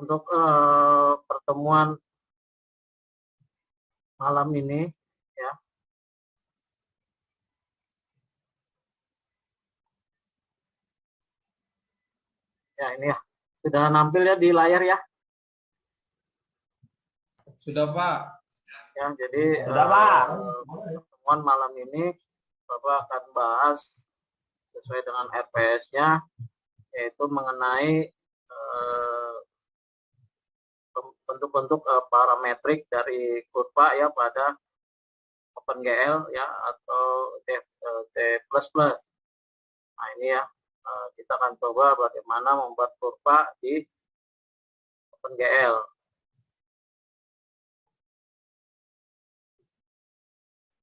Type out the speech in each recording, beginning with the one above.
untuk pertemuan malam ini ya. Ya ini ya, sudah nampil ya di layar ya. Sudah Pak. Ya, jadi Sudah Pak. pertemuan malam ini Bapak akan bahas sesuai dengan RPS-nya, yaitu mengenai bentuk-bentuk parametrik dari kurva ya pada OpenGL ya atau D++. Nah ini ya, kita akan coba bagaimana membuat kurva di OpenGL.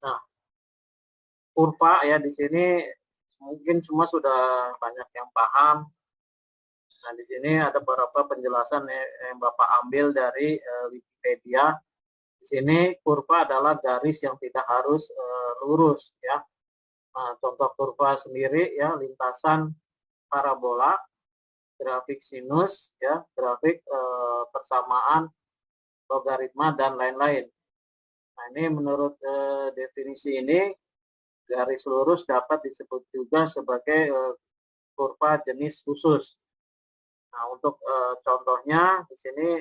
Nah, kurva ya di sini mungkin semua sudah banyak yang paham. Nah, di sini ada beberapa penjelasan yang Bapak ambil dari Wikipedia. Di sini kurva adalah garis yang tidak harus lurus ya. Nah, contoh kurva sendiri ya, lintasan parabola, grafik sinus ya, grafik persamaan logaritma dan lain-lain. Nah, ini menurut definisi ini garis lurus dapat disebut juga sebagai kurva jenis khusus. Nah, untuk contohnya di sini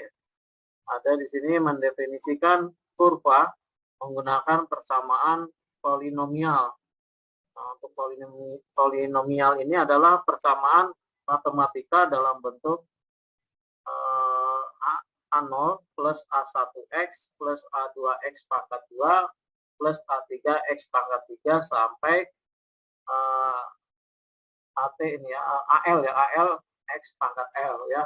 ada mendefinisikan kurva menggunakan persamaan polinomial. Nah, untuk polinomial ini adalah persamaan matematika dalam bentuk A0 plus A1X plus A2X pangkat 2 plus A3X pangkat 3 sampai AT ini ya, AL ya, AL X pangkat L ya,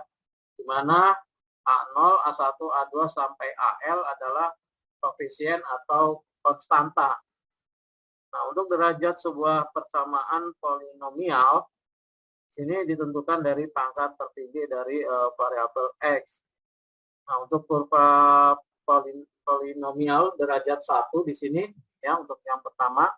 di mana A0, A1, A2 sampai AL adalah koefisien atau konstanta. Nah, untuk derajat sebuah persamaan polinomial, sini ditentukan dari pangkat tertinggi dari variabel X. Nah, untuk kurva polinomial derajat 1 di sini ya, untuk yang pertama,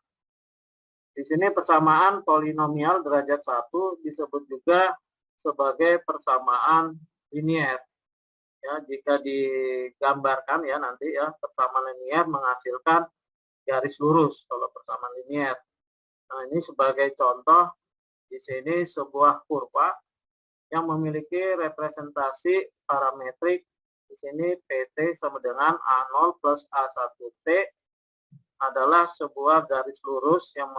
di sini persamaan polinomial derajat 1 disebut juga sebagai persamaan linier. Ya, jika digambarkan ya nanti ya, persamaan linier menghasilkan garis lurus kalau persamaan linier. Nah, ini sebagai contoh di sini sebuah kurva yang memiliki representasi parametrik di sini PT sama dengan A0 plus A1T adalah sebuah garis lurus yang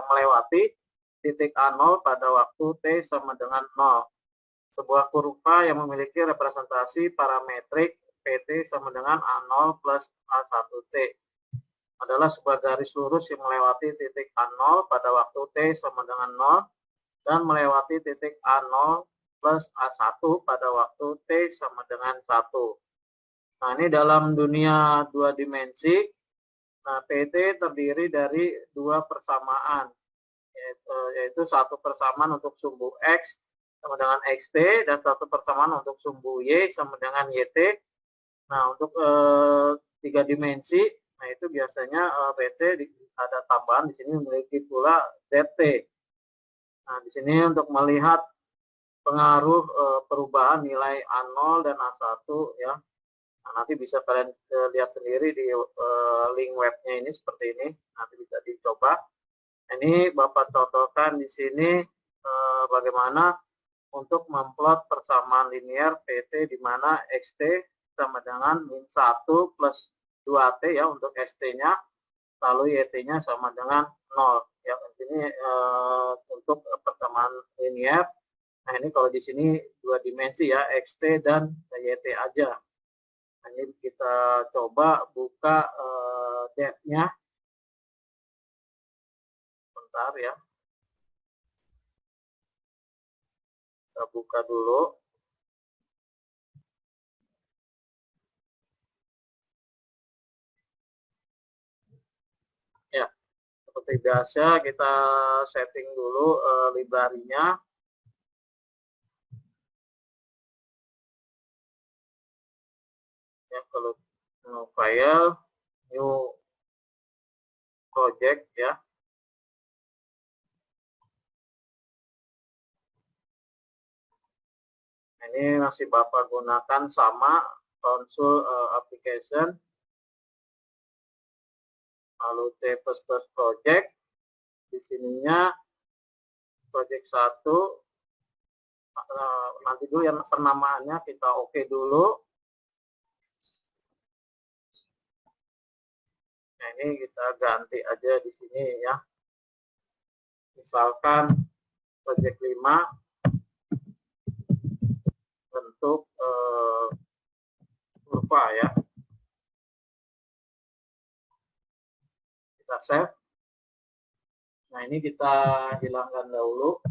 melewati titik A0 pada waktu T sama dengan 0. Sebuah kurva yang memiliki representasi parametrik PT sama dengan A0 plus A1T adalah sebuah garis lurus yang melewati titik A0 pada waktu T sama dengan 0 dan melewati titik A0 plus A1 pada waktu T sama dengan 1. Nah, ini dalam dunia dua dimensi. Nah, PT terdiri dari dua persamaan, yaitu satu persamaan untuk sumbu X sama dengan XT dan satu persamaan untuk sumbu Y sama dengan YT. Nah, untuk tiga dimensi, nah itu biasanya PT ada tambahan di sini memiliki pula ZT. Nah, di sini untuk melihat pengaruh perubahan nilai A0 dan A1 ya. Nah, nanti bisa kalian lihat sendiri di link webnya ini seperti ini. Nanti bisa dicoba. Ini Bapak contohkan di sini bagaimana untuk memplot persamaan linier PT di mana XT sama dengan min 1 plus 2T ya untuk ST-nya, lalu YT-nya sama dengan 0. Ya, ini untuk persamaan linier. Nah, ini kalau di sini dua dimensi ya, XT dan YT aja. Nah, ini kita coba buka depth-nya. Bentar ya. Kita buka dulu. Ya, seperti biasa kita setting dulu library-nya. Ya, kalau new file, new project ya. Nah, ini masih Bapak gunakan sama konsul application, lalu C++ project. Di sininya project 1, nanti dulu yang penamaannya kita oke dulu. Nah, ini kita ganti aja di sini ya. Misalkan project 5 bentuk kurva ya. Kita save. Nah, ini kita hilangkan dahulu.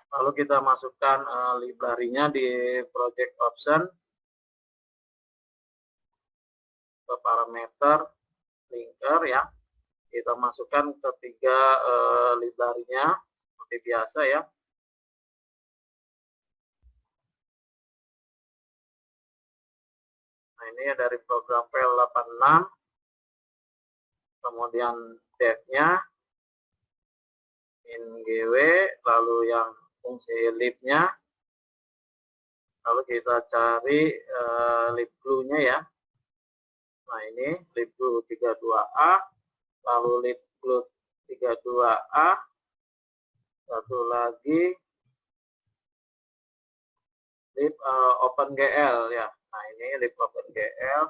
Lalu kita masukkan library-nya di project option ke parameter linker ya. Kita masukkan ketiga library-nya seperti biasa ya. Nah, ini ya dari program file 86, kemudian dev-nya, ingw, lalu yang fungsi lib-nya, lalu kita cari libglue-nya ya. Nah, ini libglue 32A, lalu libglue 32A, satu lagi lib OpenGL ya. Nah, ini lib OpenGL.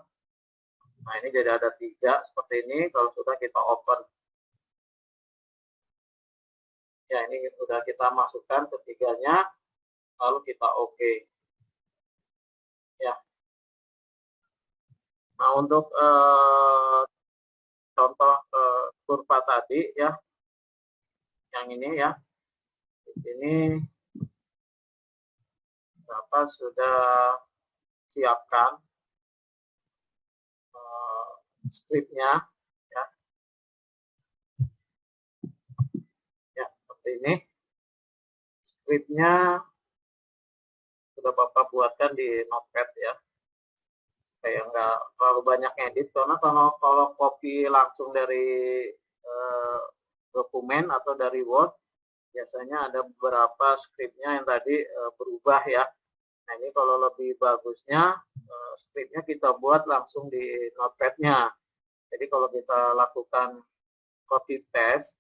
Nah, ini jadi ada 3 seperti ini. Kalau sudah kita open. Ya, ini sudah kita masukkan ketiganya, lalu kita oke. Ya. Nah, untuk contoh kurva tadi ya, yang ini ya, di sini Bapak sudah siapkan script-nya ya. Ya, seperti ini. Script-nya sudah Bapak buatkan di Notepad ya. Kayak nggak terlalu banyak edit, karena kalau copy langsung dari dokumen atau dari Word, biasanya ada beberapa script-nya yang tadi berubah ya. Nah, ini kalau lebih bagusnya script-nya kita buat langsung di Notepad-nya. Jadi kalau kita lakukan copy paste,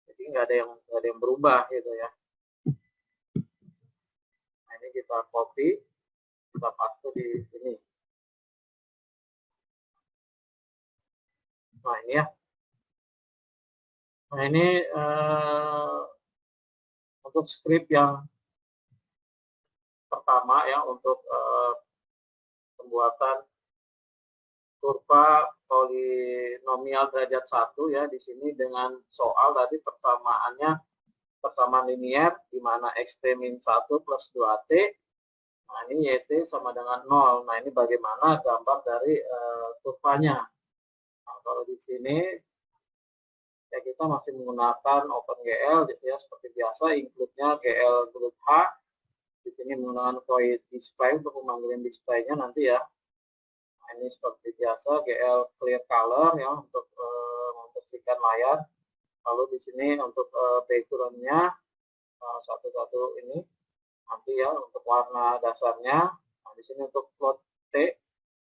jadi nggak ada yang berubah gitu ya. Nah, ini kita copy, kita paste di sini. Nah, ini ya. Nah, ini untuk script yang pertama ya, untuk pembuatan kurva polinomial derajat 1 ya. Di sini dengan soal tadi persamaan linier, di mana xt min 1 plus 2t. Nah, ini yt sama dengan 0. Nah, ini bagaimana gambar dari kurvanya. Nah, kalau di sini ya kita masih menggunakan OpenGL gitu ya, seperti biasa, include-nya GL group H. Di sini menggunakan void display untuk memanggilan display-nya nanti ya. Nah, ini seperti biasa GL clear color ya, untuk membersihkan layar. Lalu di sini untuk background-nya satu-satu ini nanti ya, untuk warna dasarnya. Nah, di sini untuk float T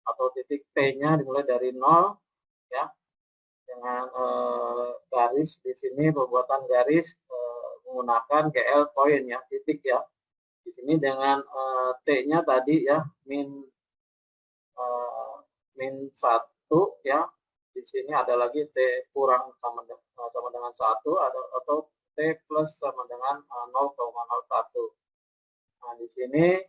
atau titik T-nya dimulai dari 0 ya, dengan garis di sini, pembuatan garis menggunakan GL point ya, titik ya. Di sini dengan T-nya tadi ya, min 1 ya. Di sini ada lagi T kurang sama dengan 1, atau T plus sama dengan 0,01. Nah, di sini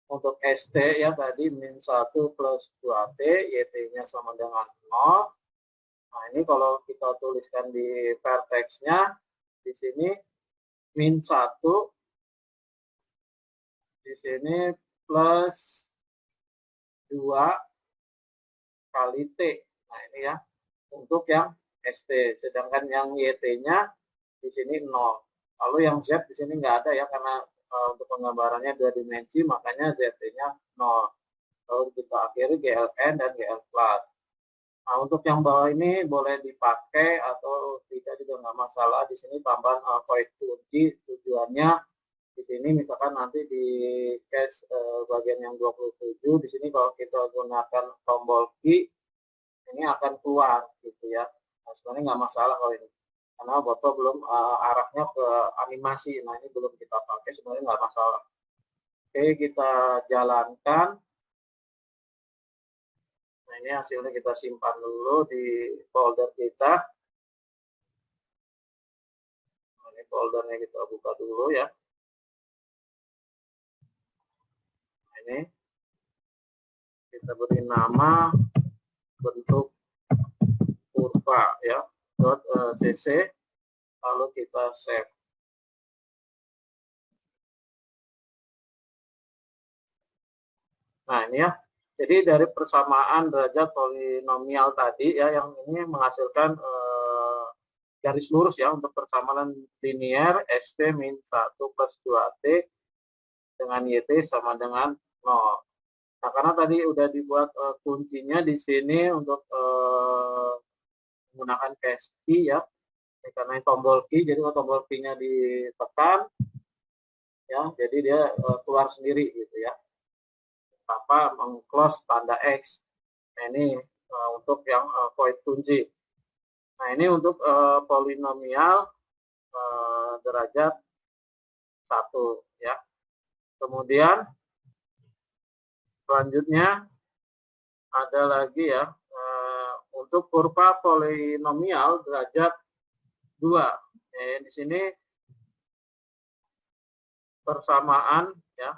untuk ST ya tadi min 1 plus 2T, YT-nya sama dengan 0. Nah, ini kalau kita tuliskan di vertex-nya, di sini min 1, di sini plus 2 kali T. Nah, ini ya, untuk yang ST. Sedangkan yang YT-nya di sini 0. Lalu yang Z di sini nggak ada ya, karena untuk penggambarannya 2 dimensi, makanya ZT-nya 0. Lalu kita akhiri GLN dan GL+. Nah, untuk yang bawah ini boleh dipakai atau tidak juga nggak masalah. Di sini tambahan void kunci, tujuannya Di sini misalkan nanti di case bagian yang 27, di sini kalau kita gunakan tombol key, ini akan keluar gitu ya. Nah, sebenarnya nggak masalah kalau ini, karena Bapak belum arahnya ke animasi. Nah, ini belum kita pakai, sebenarnya nggak masalah. Oke, kita jalankan. Nah, ini hasilnya kita simpan dulu di folder kita. Nah, ini foldernya kita buka dulu ya. Nah, ini kita beri nama bentuk kurva ya, .cc, lalu kita save. Nah, ini ya. Jadi dari persamaan derajat polinomial tadi ya, yang ini menghasilkan garis lurus ya untuk persamaan linier st min 1 plus 2t dengan yt sama dengan 0. Nah, karena tadi udah dibuat kuncinya di sini untuk menggunakan cache key ya. Karena tombol key, jadi kalau tombol key-nya ditekan ya, jadi dia keluar sendiri gitu ya, tanpa meng-close tanda X. Nah, ini untuk yang void kunci. Nah, ini untuk polinomial derajat 1 ya. Kemudian selanjutnya ada lagi ya, untuk kurva polinomial derajat 2. Di sini persamaan ya.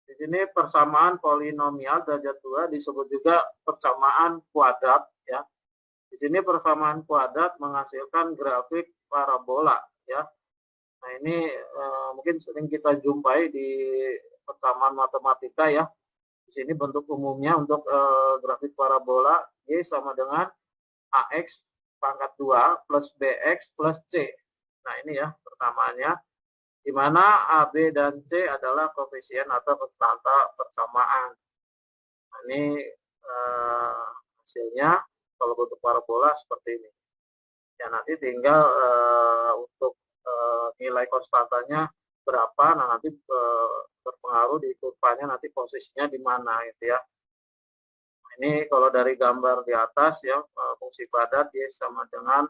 Di sini persamaan polinomial derajat 2 disebut juga persamaan kuadrat ya. Di sini persamaan kuadrat menghasilkan grafik parabola ya. Nah, ini mungkin sering kita jumpai di persamaan matematika ya. Di sini bentuk umumnya untuk grafik parabola Y sama dengan AX pangkat 2 plus BX plus C. Nah, ini ya persamaannya, di mana A, B, dan C adalah koefisien atau konstanta persamaan. Nah, ini hasilnya kalau bentuk parabola seperti ini. Ya, nanti tinggal untuk nilai konstantanya berapa, nah nanti berpengaruh di kurvanya nanti posisinya di mana gitu ya. Nah, ini kalau dari gambar di atas ya, fungsi padat Y sama dengan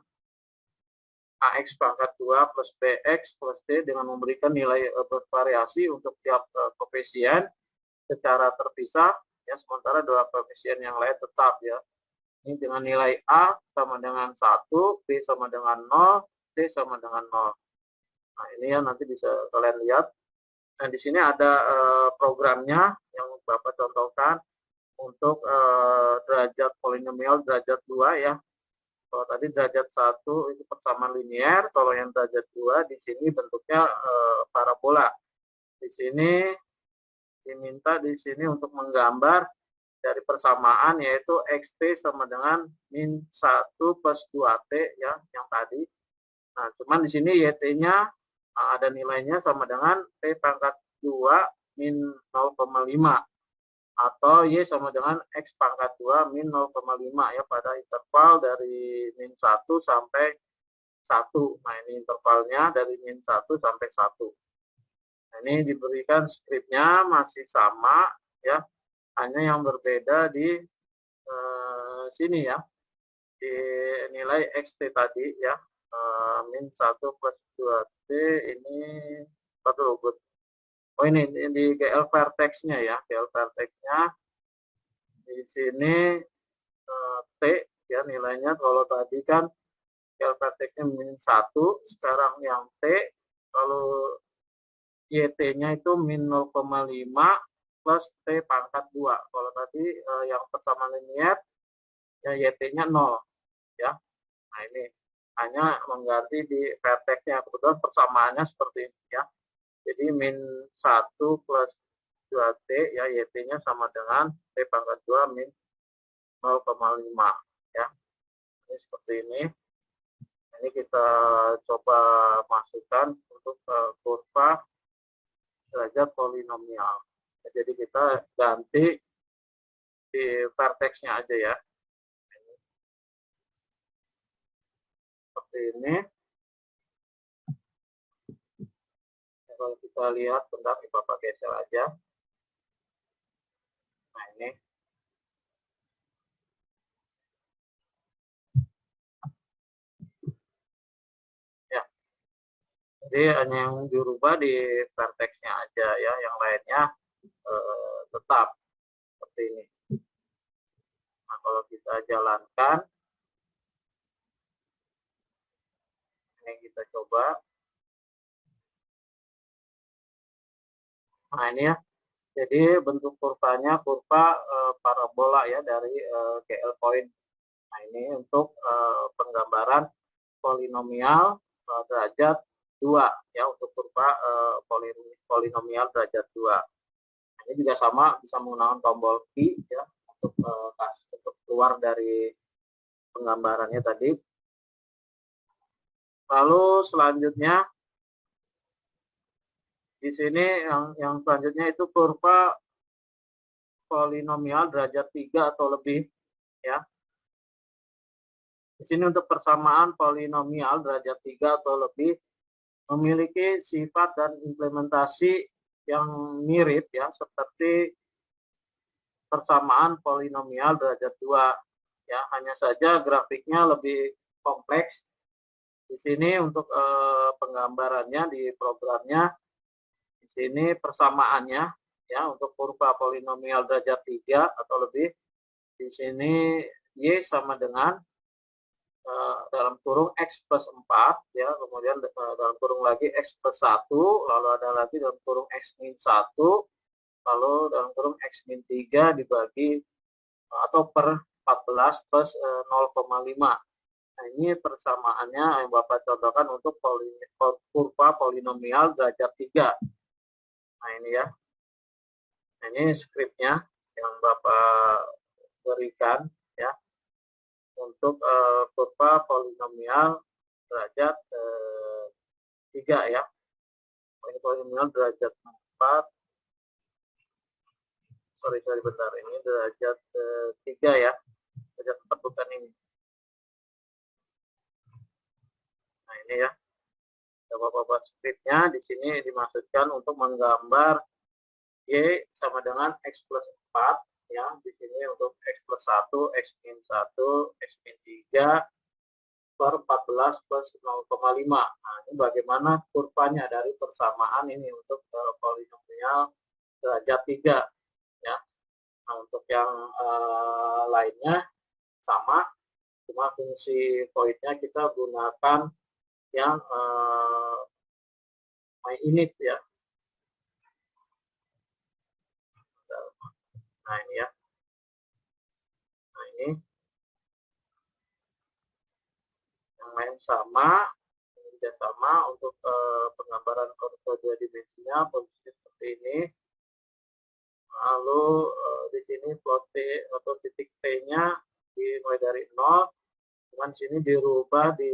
AX pangkat 2 plus BX plus C dengan memberikan nilai bervariasi untuk tiap koefisien secara terpisah ya, sementara dua koefisien yang lain tetap ya. Ini dengan nilai A sama dengan 1, B sama dengan 0, C sama dengan 0. Nah, ini ya nanti bisa kalian lihat. Nah, di sini ada programnya yang Bapak contohkan untuk derajat polinomial derajat 2 ya. Kalau tadi derajat 1 itu persamaan linier, kalau yang derajat 2 di sini bentuknya parabola. Di sini diminta di sini untuk menggambar dari persamaan yaitu xt sama dengan min 1 plus 2t ya, yang tadi. Nah, cuman di sini yt-nya ada nilainya sama dengan t pangkat 2 min 0,5 atau Y sama dengan X pangkat 2 min 0,5 ya, pada interval dari min 1 sampai 1. Nah, ini intervalnya dari min 1 sampai 1. Nah, ini diberikan skripnya masih sama ya, hanya yang berbeda di sini ya, di nilai XT tadi ya, min 1 plus 2T ini oh ini di GL vertex-nya ya, GL vertex-nya di sini T ya nilainya, kalau tadi kan GL vertex-nya min 1, sekarang yang T, lalu YT-nya itu min 0,5 plus T pangkat 2. Kalau tadi yang persamaan linier ya YT-nya 0 ya. Nah, ini hanya mengganti di vertex-nya, kebetulan persamaannya seperti ini ya. Jadi min 1 plus 2T ya, YT-nya sama dengan T pangkat 2 min 0,5 ya. Ini seperti ini. Ini kita coba masukkan untuk kurva derajat polinomial. Jadi kita ganti di vertex-nya aja ya. Seperti ini. Kalau kita lihat, bentar Bapak geser aja. Nah ini. Ya, jadi hanya yang dirubah di vertexnya aja ya, yang lainnya tetap seperti ini. Nah, kalau kita jalankan, ini kita coba. Nah ini ya, jadi bentuk kurvanya kurva parabola ya dari GL point. Nah ini untuk penggambaran polinomial derajat 2 ya, untuk kurva polinomial derajat 2. Nah, ini juga sama, bisa menggunakan tombol key ya untuk keluar dari penggambarannya tadi. Lalu selanjutnya di sini yang selanjutnya itu kurva polinomial derajat 3 atau lebih ya. Di sini untuk persamaan polinomial derajat 3 atau lebih memiliki sifat dan implementasi yang mirip ya, seperti persamaan polinomial derajat 2 ya, hanya saja grafiknya lebih kompleks. Di sini untuk penggambarannya di programnya, di sini persamaannya ya, untuk kurva polinomial derajat 3 atau lebih, di sini Y sama dengan dalam kurung X plus 4 ya, kemudian dalam kurung lagi X plus 1, lalu ada lagi dalam kurung X min 1, lalu dalam kurung X min 3 dibagi atau per 14 plus 0,5. Nah ini persamaannya yang Bapak contohkan untuk kurva polinomial derajat 3. Nah ini ya, nah, ini skripnya yang Bapak berikan ya, untuk kurva polinomial derajat 3 ya. Ini polinomial derajat 4. Sorry bentar, ini derajat 3 ya. Derajat 4 bukan ini. Nah ini ya. Bapak-bapak skripnya di sini dimaksudkan untuk menggambar Y sama dengan X plus 4 ya. Di sini untuk X plus 1, X min 1, X min 3 per 14 plus 0,5. Nah, ini bagaimana kurvanya dari persamaan ini untuk polinomial derajat 3 ya. Nah, untuk yang lainnya sama, cuma fungsi voidnya kita gunakan yang my init ya. Nah ini ya. Nah ini yang lain sama, ini juga sama untuk penggambaran orto 2 dimensinya, posisi seperti ini. Lalu di sini plot T atau titik T-nya dimulai dari 0, cuman sini dirubah di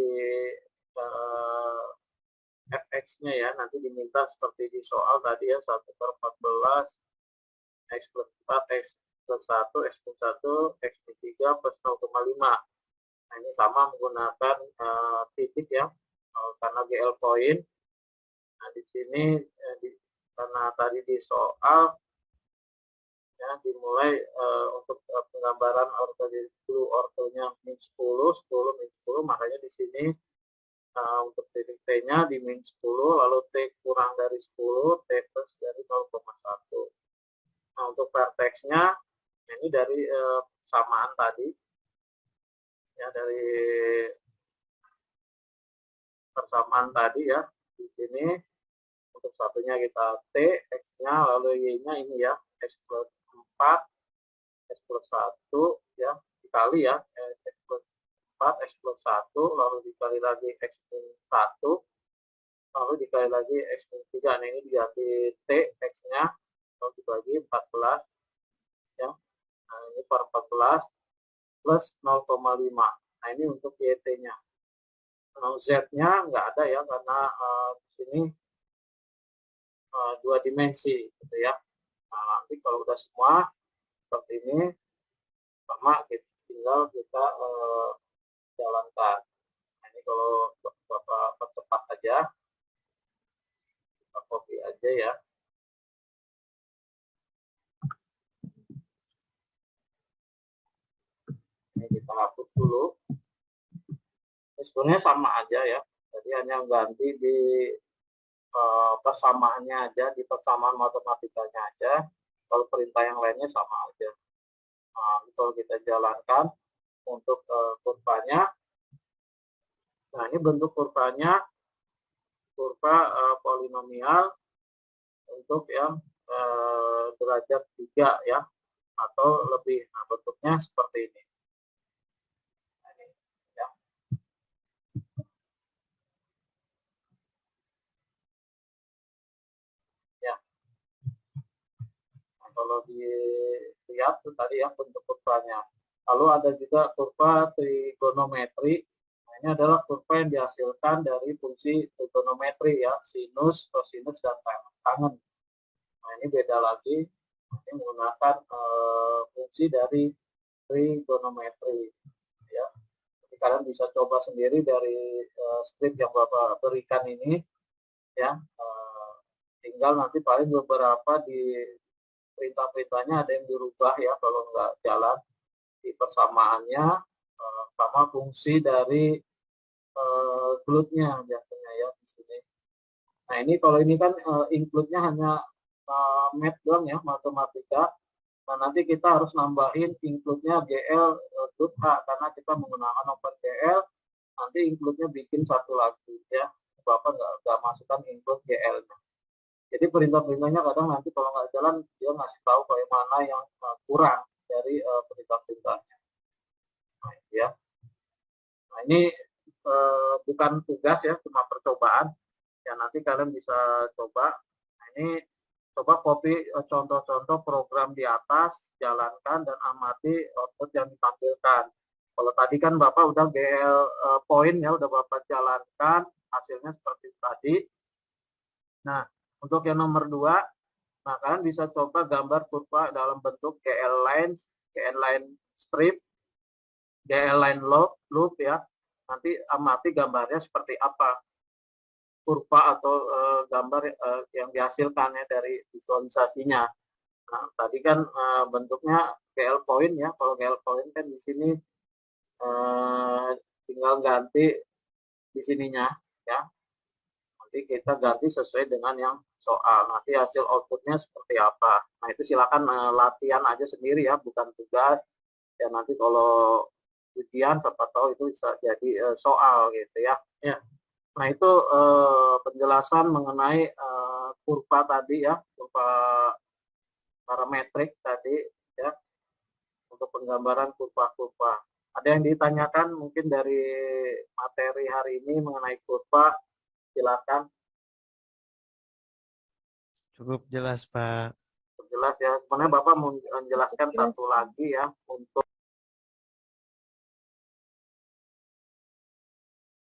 fx-nya ya, nanti diminta seperti di soal tadi ya, 1/14 x plus 4 x plus 1 x plus 1 x plus 3 plus 0,5. Nah ini sama menggunakan titik ya, karena GL point. Nah di sini karena tadi di soal ya dimulai untuk penggambaran orto dulu, ortonya min 10, 10 min 10, makanya di sini untuk titik T-nya di min 10, lalu T kurang dari 10, T plus dari 0,1. Nah untuk vertex-nya ini dari persamaan tadi ya, dari persamaan tadi ya, di sini untuk satunya kita T, X-nya, lalu Y-nya ini ya, X plus 4, X plus 1 ya, dikali ya, X plus 4, X plus 1, lalu dikali lagi X min 1, lalu dikali lagi X min 3. Nah ini diganti T, X-nya, lalu dibagi 14 ya. Nah ini per 14 plus 0,5. Nah ini untuk YT-nya. Nah Z-nya nggak ada ya, karena di sini 2 dimensi gitu ya. Nah nanti kalau udah semua seperti ini, sama tinggal kita jalankan. Nah, ini kalau Bapak percepat aja. Kita copy aja ya. Ini kita hapus dulu. Ini sebenarnya sama aja ya. Jadi hanya ganti di persamaannya aja, di persamaan matematikanya aja. Kalau perintah yang lainnya sama aja. Nah, kalau kita jalankan untuk kurvanya, nah ini bentuk kurvanya, kurva polinomial untuk yang derajat 3 ya, atau lebih. Nah, bentuknya seperti ini. Nah, ini ya. Ya. Nah, kalau dilihat tuh tadi ya bentuk kurvanya. Lalu ada juga kurva trigonometri. Nah, ini adalah kurva yang dihasilkan dari fungsi trigonometri ya, sinus, kosinus, dan tangen. Nah, ini beda lagi. Ini menggunakan fungsi dari trigonometri ya. Jadi kalian bisa coba sendiri dari script yang Bapak berikan ini ya. Tinggal nanti paling beberapa di perintah-perintahnya ada yang dirubah ya kalau nggak jalan di persamaannya sama fungsi dari include-nya biasanya ya di sini. Nah ini kalau ini kan include-nya hanya math doang ya, matematika. Nah nanti kita harus nambahin include-nya GL H karena kita menggunakan OpenGL. Nanti include-nya bikin satu lagi ya. Bapak nggak masukkan include GL-nya. Jadi perintah-perintahnya kadang nanti kalau nggak jalan dia ngasih tahu bagaimana yang kurang dari perintah-perintahnya. Nah, ya. Nah ini bukan tugas ya, cuma percobaan. Ya nanti kalian bisa coba. Nah, ini coba copy contoh-contoh program di atas, jalankan dan amati output yang ditampilkan. Kalau tadi kan Bapak udah GL point ya, udah Bapak jalankan, hasilnya seperti tadi. Nah, untuk yang nomor 2, nah kalian bisa coba gambar kurva dalam bentuk GL line, GL line strip, GL line loop ya. Nanti amati gambarnya seperti apa. Kurva atau gambar yang dihasilkannya dari visualisasinya. Nah, tadi kan bentuknya GL point ya. Kalau GL point kan di sini tinggal ganti di sininya ya. Nanti kita ganti sesuai dengan yang soal. Nanti hasil outputnya seperti apa. Nah itu silakan latihan aja sendiri ya, bukan tugas. Ya nanti kalau ujian siapa tahu itu bisa jadi soal gitu ya. Ya. Nah itu penjelasan mengenai kurva tadi ya, kurva parametrik tadi ya, untuk penggambaran kurva-kurva. Ada yang ditanyakan mungkin dari materi hari ini mengenai kurva, silakan. Cukup jelas, Pak. Jelas ya. Sebenarnya Bapak mau menjelaskan satu lagi ya untuk